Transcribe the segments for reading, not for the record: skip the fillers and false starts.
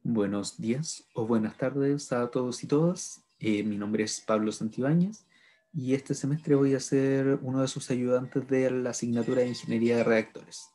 Buenos días o buenas tardes a todos y todas. Mi nombre es Pablo Santibáñez y este semestre voy a ser uno de sus ayudantes de la asignatura de Ingeniería de Reactores.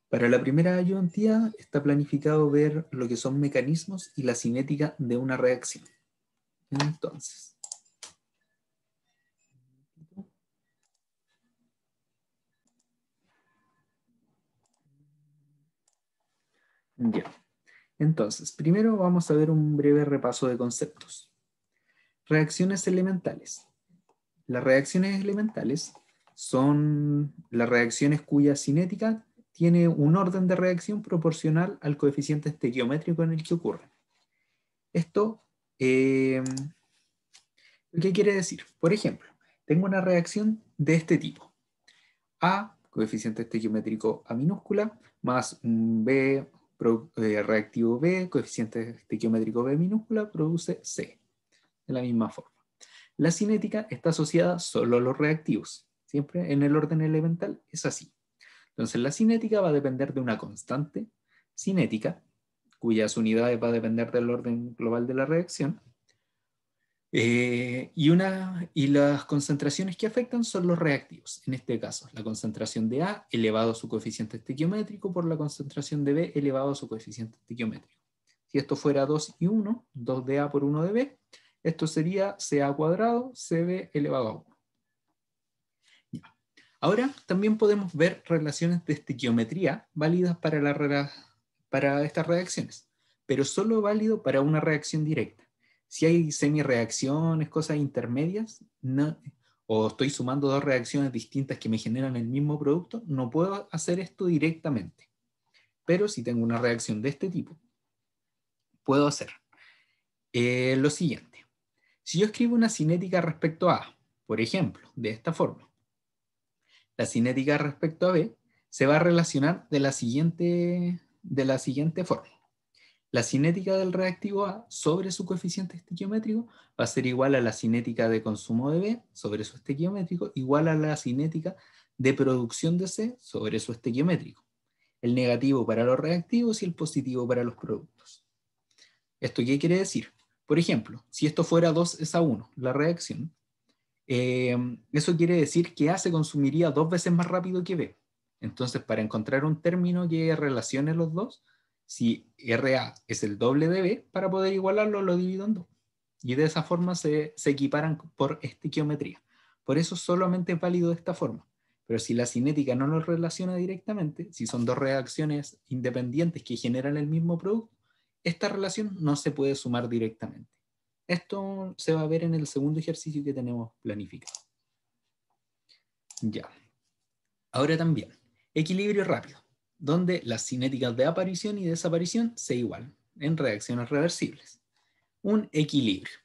Para la primera ayudantía está planificado ver lo que son mecanismos y la cinética de una reacción. Entonces, ya. Entonces, primero vamos a ver un breve repaso de conceptos. Reacciones elementales. Las reacciones elementales son las reacciones cuya cinética tiene un orden de reacción proporcional al coeficiente estequiométrico en el que ocurre. Esto, ¿qué quiere decir? Por ejemplo, tengo una reacción de este tipo. A, coeficiente estequiométrico A minúscula, más un B, reactivo B, coeficiente estequiométrico B minúscula, produce C, de la misma forma. La cinética está asociada solo a los reactivos. Siempre en el orden elemental es así. Entonces la cinética va a depender de una constante cinética, cuyas unidades va a depender del orden global de la reacción. Y las concentraciones que afectan son los reactivos. En este caso, la concentración de A elevado a su coeficiente estequiométrico por la concentración de B elevado a su coeficiente estequiométrico. Si esto fuera 2 y 1, 2 de A por 1 de B, esto sería CA cuadrado, CB elevado a 1. Ya. Ahora también podemos ver relaciones de estequiometría válidas para estas reacciones, pero solo válido para una reacción directa. Si hay semireacciones, cosas intermedias, no, o estoy sumando dos reacciones distintas que me generan el mismo producto, no puedo hacer esto directamente. Pero si tengo una reacción de este tipo, puedo hacer lo siguiente. Si yo escribo una cinética respecto a A, por ejemplo, de esta forma, la cinética respecto a B se va a relacionar de la siguiente forma. La cinética del reactivo A sobre su coeficiente estequiométrico va a ser igual a la cinética de consumo de B sobre su estequiométrico, igual a la cinética de producción de C sobre su estequiométrico. El negativo para los reactivos y el positivo para los productos. ¿Esto qué quiere decir? Por ejemplo, si esto fuera 2:1, la reacción, eso quiere decir que A se consumiría 2 veces más rápido que B. Entonces, para encontrar un término que relacione los dos, si RA es el doble de B, para poder igualarlo lo divido en 2. Y de esa forma se equiparan por estequiometría. Por eso solamente es válido de esta forma. Pero si la cinética no los relaciona directamente, si son dos reacciones independientes que generan el mismo producto, esta relación no se puede sumar directamente. Esto se va a ver en el segundo ejercicio que tenemos planificado. Ya. Ahora también, equilibrio rápido, donde las cinéticas de aparición y desaparición se igualan en reacciones reversibles. Un equilibrio.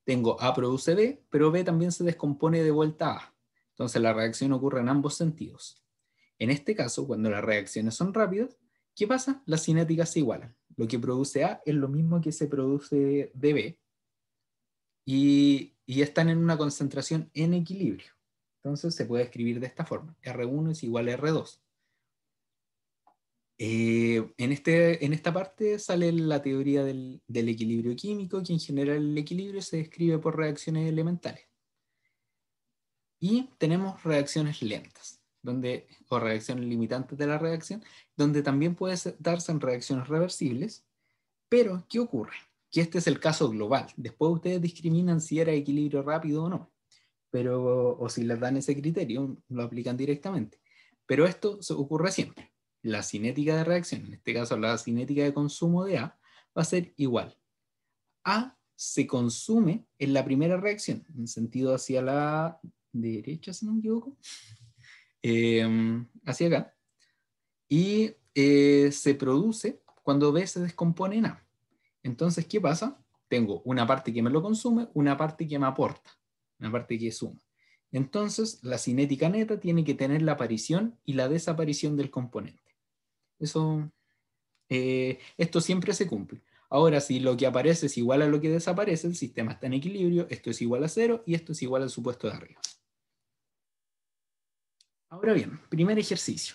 Tengo A produce B, pero B también se descompone de vuelta a A. Entonces la reacción ocurre en ambos sentidos. En este caso, cuando las reacciones son rápidas, ¿qué pasa? Las cinéticas se igualan. Lo que produce A es lo mismo que se produce de B, y están en una concentración en equilibrio. Entonces se puede escribir de esta forma. R1 es igual a R2. En esta parte sale la teoría del equilibrio químico, que en general el equilibrio se describe por reacciones elementales. Y tenemos reacciones lentas, o reacciones limitantes de la reacción, donde también puede darse en reacciones reversibles. Pero, ¿qué ocurre? Que este es el caso global. Después ustedes discriminan si era equilibrio rápido o no. O si les dan ese criterio, lo aplican directamente. Pero esto ocurre siempre. La cinética de reacción, en este caso la cinética de consumo de A, va a ser igual. A se consume en la primera reacción, en sentido hacia la derecha, si no me equivoco, hacia acá, y se produce cuando B se descompone en A. Entonces, ¿qué pasa? Tengo una parte que me lo consume, una parte que me aporta, una parte que suma. Entonces, la cinética neta tiene que tener la aparición y la desaparición del componente. Esto siempre se cumple. Ahora, si lo que aparece es igual a lo que desaparece, el sistema está en equilibrio, esto es igual a 0 y esto es igual al supuesto de arriba. Ahora bien, primer ejercicio.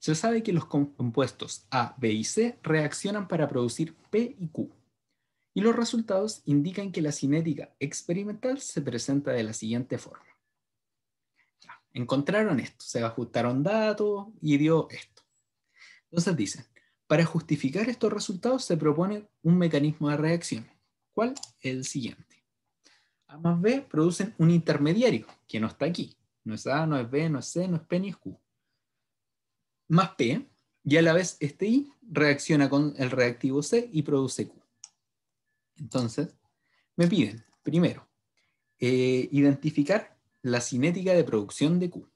Se sabe que los compuestos A, B y C reaccionan para producir P y Q. Y los resultados indican que la cinética experimental se presenta de la siguiente forma. Ya, encontraron esto, se ajustaron datos y dio esto. Entonces dicen, para justificar estos resultados se propone un mecanismo de reacción. ¿Cuál? El siguiente. A más B producen un intermediario, que no está aquí. No es A, no es B, no es C, no es P ni es Q. Más P, y a la vez este I reacciona con el reactivo C y produce Q. Entonces, me piden, primero, identificar la cinética de producción de Q.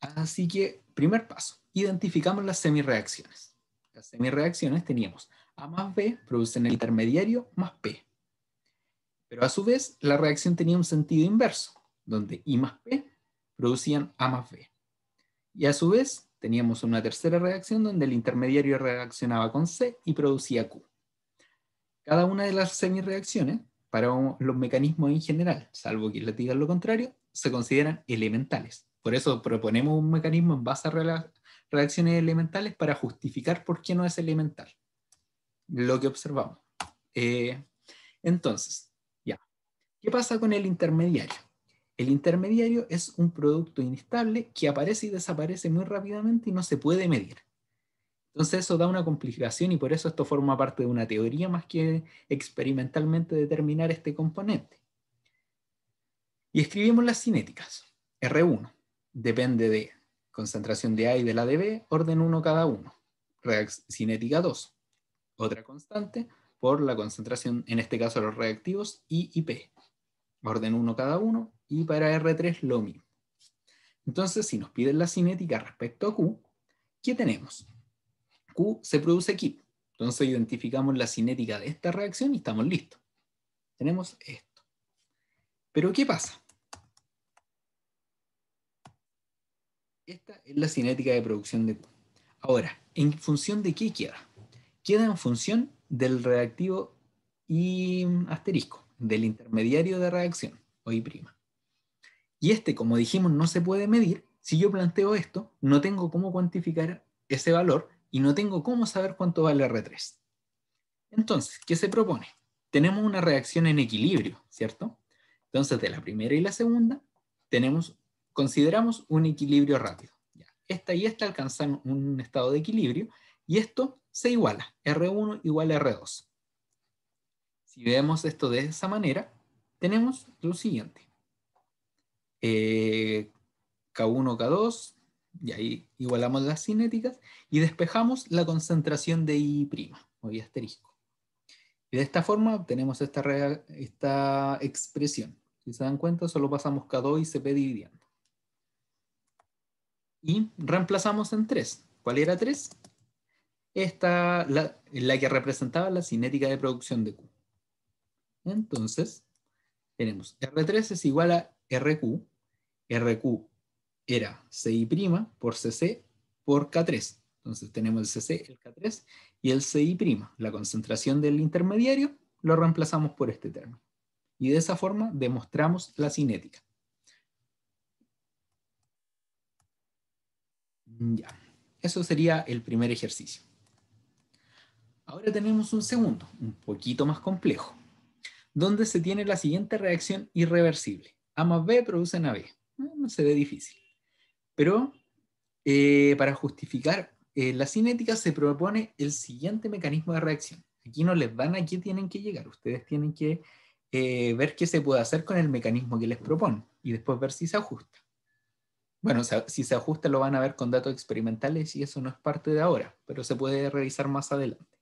Así que, primer paso, identificamos las semirreacciones. Las semirreacciones teníamos A más B producen el intermediario más P. Pero a su vez, la reacción tenía un sentido inverso, donde I más P producían A más B. Y a su vez, teníamos una tercera reacción donde el intermediario reaccionaba con C y producía Q. Cada una de las semirreacciones, para los mecanismos en general, salvo que les digan lo contrario, se consideran elementales. Por eso proponemos un mecanismo en base a reacciones elementales para justificar por qué no es elemental. Lo que observamos. Entonces, ya. ¿Qué pasa con el intermediario? El intermediario es un producto inestable que aparece y desaparece muy rápidamente y no se puede medir. Entonces eso da una complicación y por eso esto forma parte de una teoría más que experimentalmente determinar este componente. Y escribimos las cinéticas. R1 depende de concentración de A y de la de B, orden 1 cada uno. Cinética 2, otra constante por la concentración, en este caso los reactivos, I y P. Orden 1 cada uno, y para R3 lo mismo. Entonces, si nos piden la cinética respecto a Q, ¿qué tenemos? Q se produce aquí. Entonces identificamos la cinética de esta reacción y estamos listos. Tenemos esto. Pero ¿qué pasa? Esta es la cinética de producción de Q. Ahora, ¿en función de qué queda? Queda en función del reactivo I asterisco, del intermediario de reacción, o I'. Y este, como dijimos, no se puede medir. Si yo planteo esto, no tengo cómo cuantificar ese valor y no tengo cómo saber cuánto vale R3. Entonces, ¿qué se propone? Tenemos una reacción en equilibrio, ¿cierto? Entonces, de la primera y la segunda, consideramos un equilibrio rápido. Ya, esta y esta alcanzan un estado de equilibrio y esto se iguala, R1 igual a R2. Si vemos esto de esa manera, tenemos lo siguiente. K1, K2, y ahí igualamos las cinéticas y despejamos la concentración de I', o I asterisco. Y de esta forma obtenemos esta expresión. Si se dan cuenta, solo pasamos K2 y CP dividiendo. Y reemplazamos en 3. ¿Cuál era 3? Esta, la que representaba la cinética de producción de Q. Entonces, tenemos R3 es igual a RQ. RQ era CI' por CC por K3. Entonces tenemos el CC, el K3 y el CI'. La concentración del intermediario lo reemplazamos por este término. Y de esa forma demostramos la cinética. Ya, eso sería el primer ejercicio. Ahora tenemos un segundo, un poquito más complejo, donde se tiene la siguiente reacción irreversible. A más B producen AB. No se ve difícil. Pero para justificar la cinética se propone el siguiente mecanismo de reacción. Aquí no les dan a qué tienen que llegar. Ustedes tienen que ver qué se puede hacer con el mecanismo que les proponen y después ver si se ajusta. Bueno, si se ajusta lo van a ver con datos experimentales y eso no es parte de ahora, pero se puede revisar más adelante.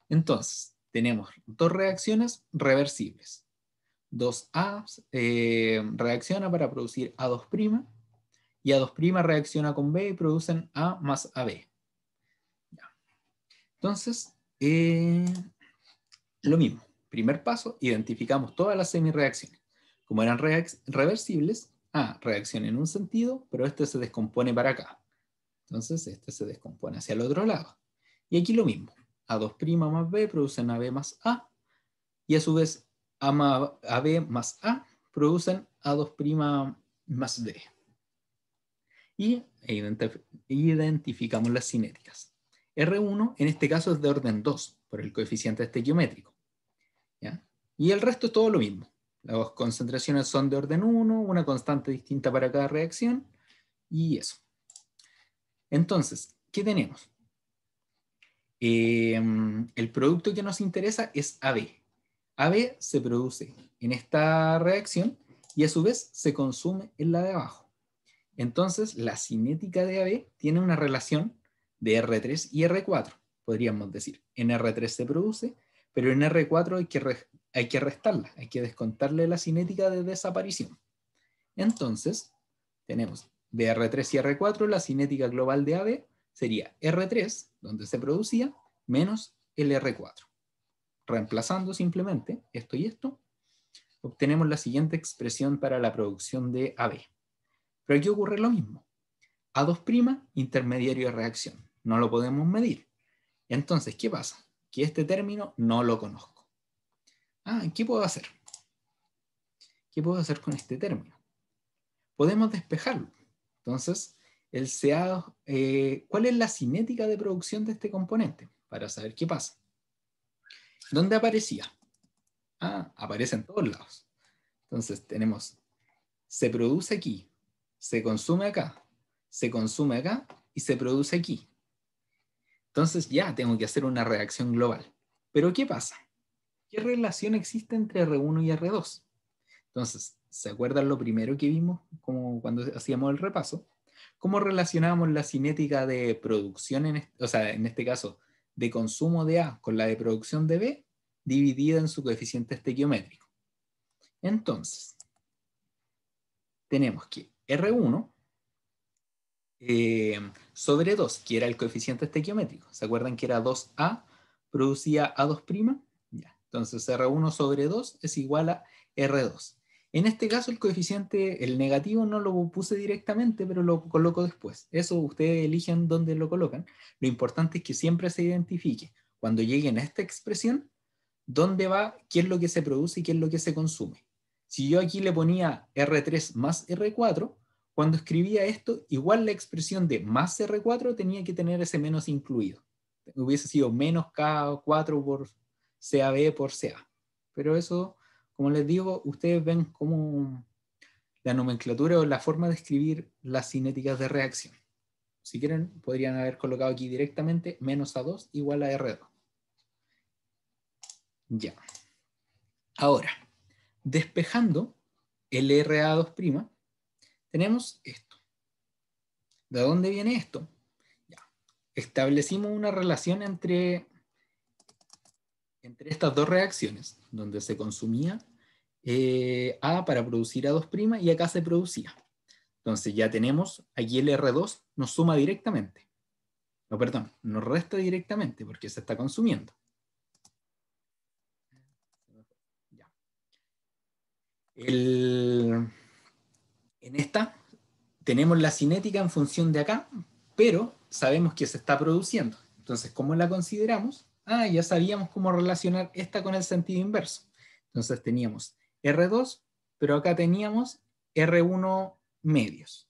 Entonces, tenemos dos reacciones reversibles. 2A reacciona para producir A2' y A2' reacciona con B y producen A más AB. Entonces, lo mismo. Primer paso, identificamos todas las semirreacciones. Como eran reversibles, A reacciona en un sentido, pero este se descompone para acá. Entonces, este se descompone hacia el otro lado. Y aquí lo mismo. A2' más B producen AB más A, y a su vez AB más A producen A2' más B. y identificamos las cinéticas. R1 en este caso es de orden 2 por el coeficiente estequiométrico, ¿ya? Y el resto es todo lo mismo. Las concentraciones son de orden 1, una constante distinta para cada reacción y eso. Entonces, ¿qué tenemos? El producto que nos interesa es AB. AB se produce en esta reacción y a su vez se consume en la de abajo. Entonces, la cinética de AB tiene una relación de R3 y R4, podríamos decir. En R3 se produce, pero en R4 hay que restarla, hay que descontarle la cinética de desaparición. Entonces, tenemos de R3 y R4, la cinética global de AB sería R3, donde se producía, menos el R4. Reemplazando simplemente esto y esto, obtenemos la siguiente expresión para la producción de AB. Pero aquí ocurre lo mismo. A2', intermediario de reacción. No lo podemos medir. Entonces, ¿qué pasa? Que este término no lo conozco. ¿Qué puedo hacer? ¿Qué puedo hacer con este término? Podemos despejarlo. Entonces, el CA, ¿cuál es la cinética de producción de este componente? Para saber qué pasa. ¿Dónde aparecía? Aparece en todos lados. Entonces tenemos, se produce aquí, se consume acá y se produce aquí. Entonces ya tengo que hacer una reacción global. Pero ¿qué pasa? ¿Qué relación existe entre R1 y R2? Entonces, ¿se acuerdan lo primero que vimos como cuando hacíamos el repaso? ¿Cómo relacionábamos la cinética de producción, en este caso, de consumo de A con la de producción de B, dividida en su coeficiente estequiométrico? Entonces, tenemos que R1 sobre 2, que era el coeficiente estequiométrico. ¿Se acuerdan que era 2A producía A2'? Ya. Entonces R1 sobre 2 es igual a R2. En este caso el coeficiente, el negativo no lo puse directamente, pero lo coloco después. Eso ustedes eligen dónde lo colocan. Lo importante es que siempre se identifique, cuando lleguen a esta expresión, dónde va, qué es lo que se produce y qué es lo que se consume. Si yo aquí le ponía R3 más R4, cuando escribía esto, igual la expresión de más R4 tenía que tener ese menos incluido. Hubiese sido menos K4 por CAB por CA. Pero eso, como les digo, ustedes ven cómo la nomenclatura o la forma de escribir las cinéticas de reacción. Si quieren, podrían haber colocado aquí directamente menos A2 igual a R2. Ya. Ahora, despejando el RA2', tenemos esto. ¿De dónde viene esto? Ya. Establecimos una relación entre estas dos reacciones, donde se consumía A para producir A2' y acá se producía. Entonces ya tenemos, aquí el R2 nos suma directamente. No, perdón, nos resta directamente porque se está consumiendo. Ya. En esta tenemos la cinética en función de acá, pero sabemos que se está produciendo. Entonces, ¿cómo la consideramos? Ya sabíamos cómo relacionar esta con el sentido inverso. Entonces teníamos R2, pero acá teníamos R1 medios.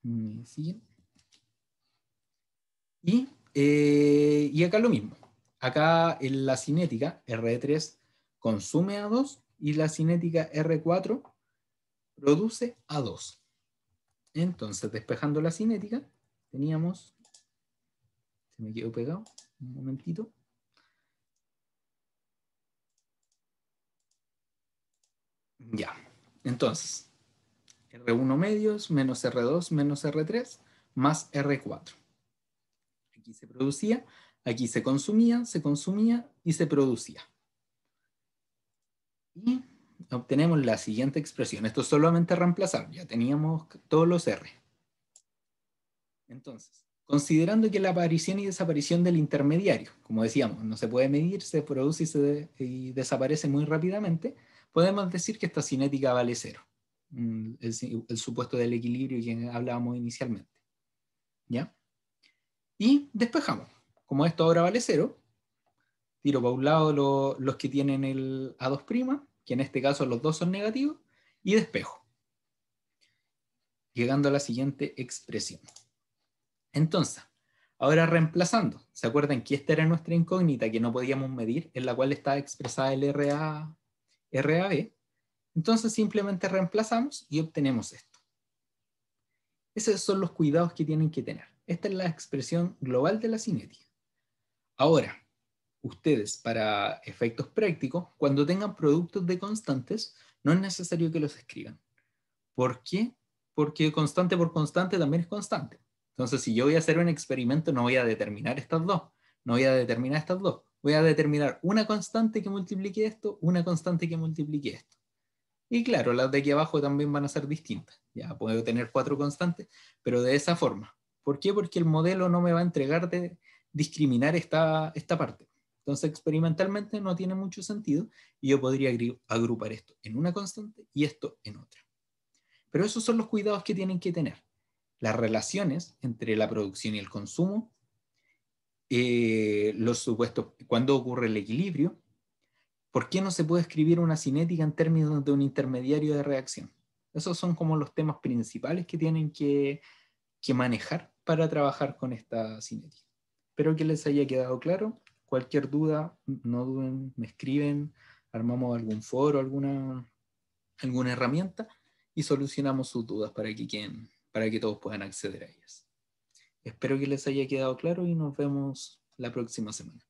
¿Me siguen? Y acá lo mismo. Acá en la cinética R3 consume A2 y la cinética R4 produce A2. Entonces, despejando la cinética, teníamos, se me quedó pegado, un momentito. Ya, entonces, R1 medios menos R2 menos R3 más R4. Aquí se producía, aquí se consumía y se producía. Y obtenemos la siguiente expresión. Esto es solamente reemplazar, ya teníamos todos los R. Entonces, considerando que la aparición y desaparición del intermediario, como decíamos, no se puede medir, se produce y desaparece muy rápidamente, podemos decir que esta cinética vale 0. El supuesto del equilibrio que hablábamos inicialmente. ¿Ya? Y despejamos. Como esto ahora vale 0, tiro para un lado los que tienen el A2', que en este caso los dos son negativos, y despejo. llegando a la siguiente expresión. Entonces, ahora reemplazando, ¿se acuerdan que esta era nuestra incógnita que no podíamos medir, en la cual estaba expresada el RAB? Entonces simplemente reemplazamos y obtenemos esto. Esos son los cuidados que tienen que tener. Esta es la expresión global de la cinética. Ahora, ustedes, para efectos prácticos, cuando tengan productos de constantes, no es necesario que los escriban. ¿Por qué? Porque constante por constante también es constante. Entonces, si yo voy a hacer un experimento, no voy a determinar estas dos. No voy a determinar estas dos. Voy a determinar una constante que multiplique esto, una constante que multiplique esto. Y claro, las de aquí abajo también van a ser distintas. Ya puedo tener 4 constantes, pero de esa forma. ¿Por qué? Porque el modelo no me va a entregar de discriminar esta parte. Entonces, experimentalmente no tiene mucho sentido y yo podría agrupar esto en una constante y esto en otra. Pero esos son los cuidados que tienen que tener. Las relaciones entre la producción y el consumo, los supuestos, cuando ocurre el equilibrio, ¿por qué no se puede escribir una cinética en términos de un intermediario de reacción? Esos son como los temas principales que tienen que manejar para trabajar con esta cinética. Espero que les haya quedado claro. Cualquier duda, no duden, me escriben, armamos algún foro, alguna herramienta y solucionamos sus dudas para que todos puedan acceder a ellas. Espero que les haya quedado claro y nos vemos la próxima semana.